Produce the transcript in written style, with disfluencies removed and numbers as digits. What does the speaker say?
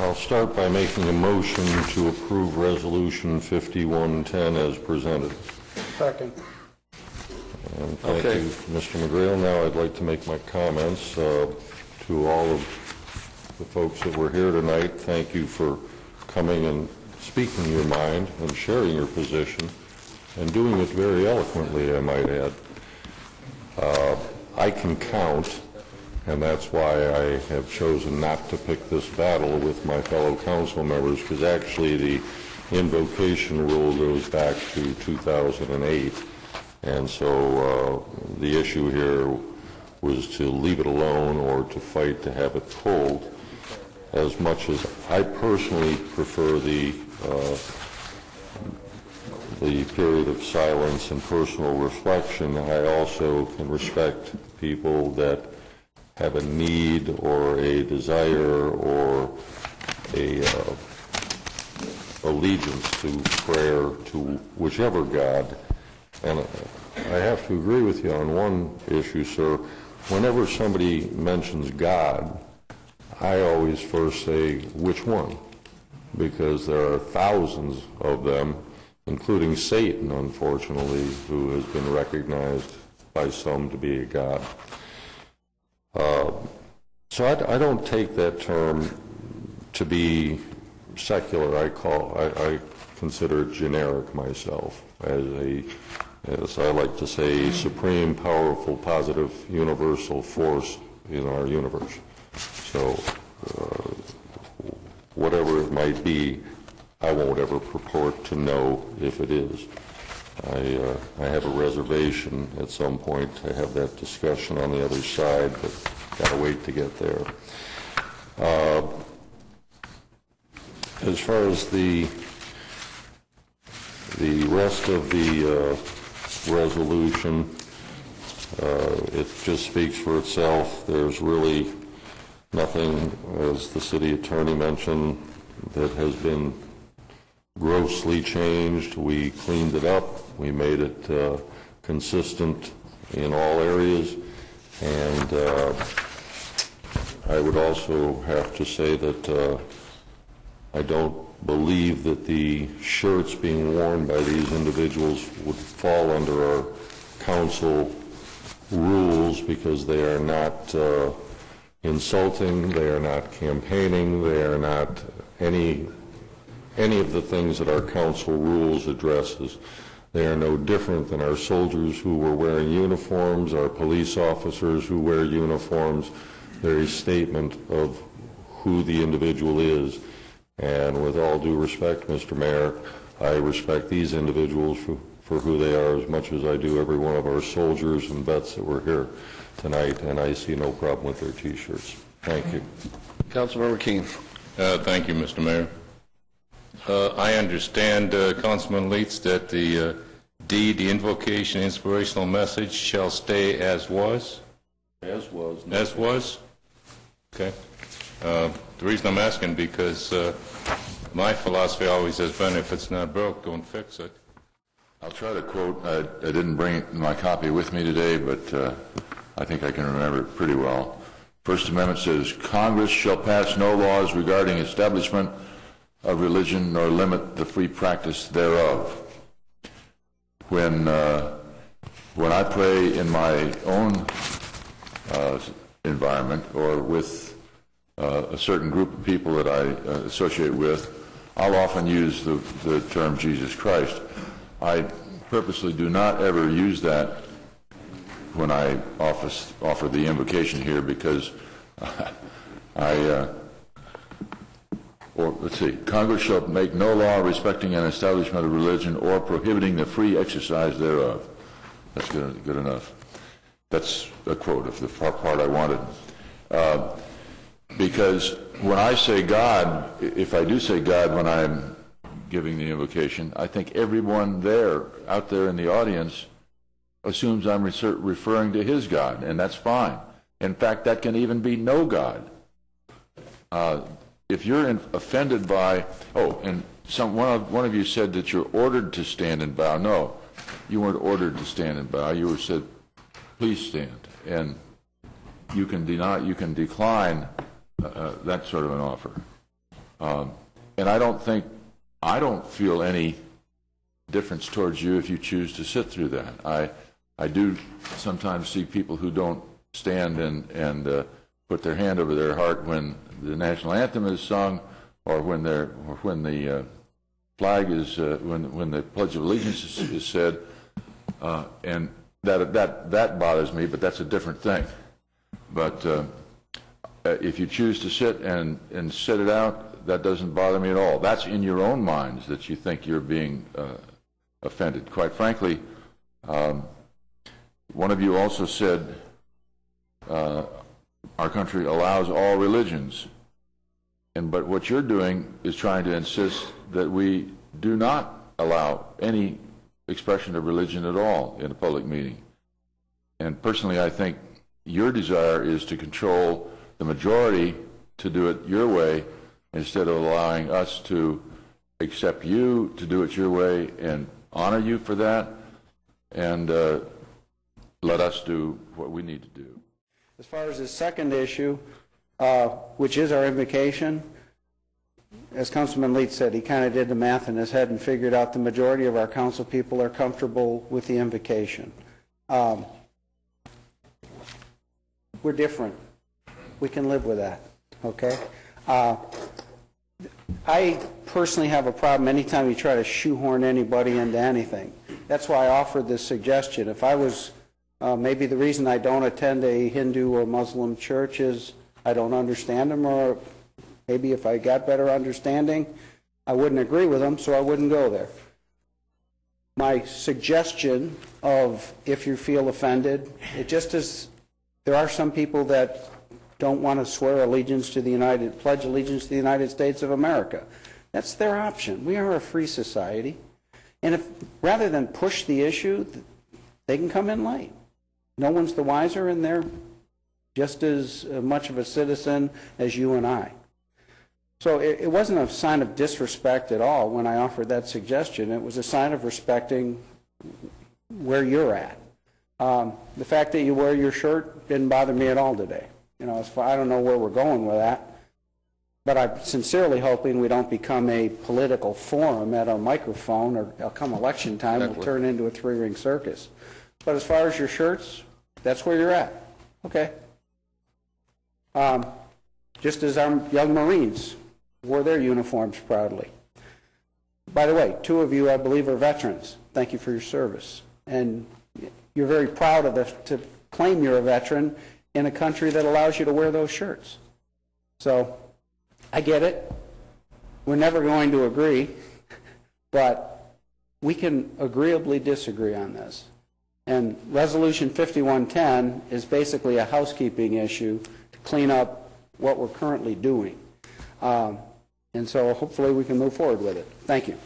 I'll start by making a motion to approve Resolution 5110 as presented. Second. And thank you, Mr. McGrail. Now I'd like to make my comments to all of the folks that were here tonight. Thank you for coming and speaking your mind and sharing your position and doing it very eloquently, I might add. I can count, and that's why I have chosen not to pick this battle with my fellow council members, because actually the invocation rule goes back to 2008, and so the issue here was to leave it alone or to fight to have it pulled. As much as I personally prefer the period of silence and personal reflection, I also can respect people that have a need or a desire or a allegiance to prayer to whichever God. And I have to agree with you on one issue, sir. Whenever somebody mentions God, I always first say, which one? Because there are thousands of them, including Satan, unfortunately, who has been recognized by some to be a god. So I don't take that term to be secular. I consider it generic myself as I like to say, supreme, powerful, positive, universal force in our universe. So whatever it might be, I won't ever purport to know if it is. I have a reservation at some point to have that discussion on the other side, but got to wait to get there. As far as the rest of the resolution, it just speaks for itself. There's really nothing, as the city attorney mentioned, that has been grossly changed. We cleaned it up. We made it consistent in all areas. And I would also have to say that I don't believe that the shirts being worn by these individuals would fall under our council rules, because they are not insulting, they are not campaigning, they are not any of the things that our council rules addresses. They are no different than our soldiers who were wearing uniforms, our police officers who wear uniforms. They're a statement of who the individual is. And with all due respect, Mr. Mayor, I respect these individuals for who they are as much as I do every one of our soldiers and vets that were here tonight, and I see no problem with their T-shirts. Thank you. Councilmember King. Thank you, Mr. Mayor. I understand, Councilman Leitz, that the deed, the invocation, inspirational message shall stay as was? As was. As was? Okay. The reason I'm asking, because my philosophy always has been, if it's not broke, don't fix it. I'll try to quote. I didn't bring my copy with me today, but I think I can remember it pretty well. First Amendment says, Congress shall pass no laws regarding establishment of religion nor limit the free practice thereof. When I pray in my own environment or with a certain group of people that I associate with, I'll often use the term Jesus Christ. I purposely do not ever use that when I offer the invocation here, because let's see, Congress shall make no law respecting an establishment of religion or prohibiting the free exercise thereof. That's good enough. That's a quote of the part I wanted. Because when I say God, if I do say God when I'm giving the invocation, I think everyone out there in the audience assumes I'm referring to his God, and that's fine. In fact, that can even be no God. If you're offended by, and one of you said that you're ordered to stand and bow. No, you weren't ordered to stand and bow. You were said, please stand, and you can decline that sort of an offer. And I don't feel any difference towards you if you choose to sit through that. I do sometimes see people who don't stand and put their hand over their heart when the national anthem is sung, or when the flag is when the Pledge of Allegiance is said, and that bothers me. But that's a different thing. But if you choose to sit and sit it out, that doesn't bother me at all. That's in your own minds that you think you're being offended. Quite frankly, one of you also said our country allows all religions, but what you're doing is trying to insist that we do not allow any expression of religion at all in a public meeting. And personally, I think your desire is to control the majority to do it your way, instead of allowing us to accept you to do it your way and honor you for that, and let us do what we need to do. As far as the second issue, which is our invocation, as Councilman Leach said, he kind of did the math in his head and figured out the majority of our council people are comfortable with the invocation. We're different. We can live with that, okay? I personally have a problem anytime you try to shoehorn anybody into anything. That's why I offered this suggestion. If I was, maybe the reason I don't attend a Hindu or Muslim church is I don't understand them, or maybe if I got better understanding, I wouldn't agree with them, so I wouldn't go there. My suggestion of, if you feel offended, it just is, there are some people that don't want to swear allegiance to the pledge allegiance to the United States of America. That's their option. We are a free society. And if, rather than push the issue, they can come in late. No one's the wiser, and they're just as much of a citizen as you and I. So it wasn't a sign of disrespect at all when I offered that suggestion. It was a sign of respecting where you're at. The fact that you wear your shirt didn't bother me at all today. You know, I don't know where we're going with that, but I'm sincerely hoping we don't become a political forum at a microphone, or come election time, we'll turn into a three-ring circus. But as far as your shirts, that's where you're at. Okay. Just as our young Marines wore their uniforms proudly. By the way, two of you, I believe, are veterans. Thank you for your service. And you're very proud of to claim you're a veteran in a country that allows you to wear those shirts. So I get it. We're never going to agree, but we can agreeably disagree on this. And Resolution 5110 is basically a housekeeping issue to clean up what we're currently doing. And so hopefully we can move forward with it. Thank you.